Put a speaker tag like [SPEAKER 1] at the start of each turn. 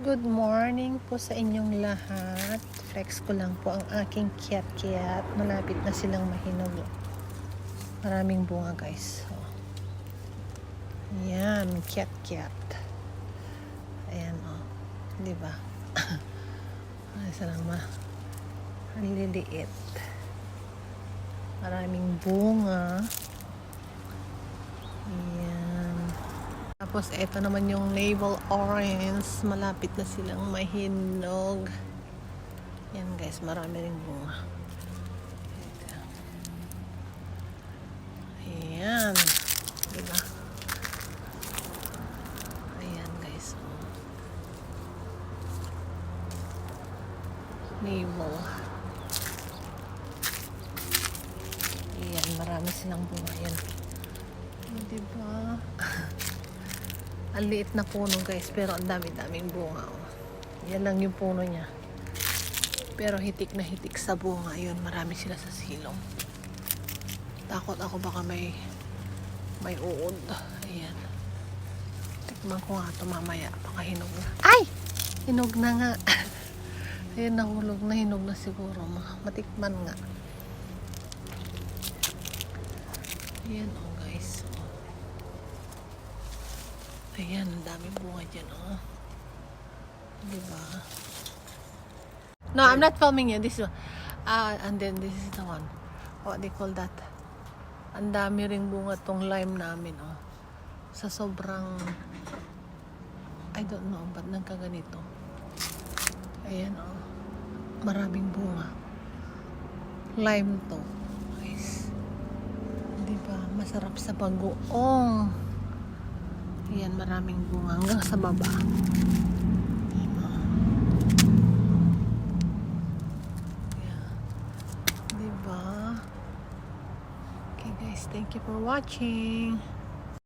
[SPEAKER 1] Good morning po sa inyong lahat. Flex ko lang po ang aking kiat-kiat. Malapit na silang mahinog. Maraming bunga guys. So, yan, kiat-kiat. Ayan o. Oh. Diba? Isa lang ang liliit. Maraming bunga. Ayan. Tapos, ito naman yung navel orange. Malapit na silang mahinog. Yan guys, marami ring bunga. Ayan. Diba? Ayan guys. Navel. Ayan, marami silang bunga. Ayan. Diba? Ang liit na puno guys, pero ang dami-daming bunga. Oh. Yan lang yung puno niya. Pero hitik na hitik sa bunga. Yun, marami sila sa silong. Takot ako baka may uod. Ayan. Tikman ko nga ito mamaya. Baka hinog na. Ay! Hinog na nga. Ayan, nahulog na. Hinog na siguro. Matikman nga. Ayan oh guys. Ayan, ang daming bunga dyan, oh. Diba? No, I'm not filming you. This one. And then this is the one. What they call that? Ang dami ring bunga tong lime namin, oh. Sa sobrang, I don't know, ba't nagkaganito? Ayan, oh. Maraming bunga. Lime to. Guys. Diba? Masarap sa bagoong. Ayan, maraming bunga hanggang sa baba. Yeah. Diba? Okay guys, thank you for watching.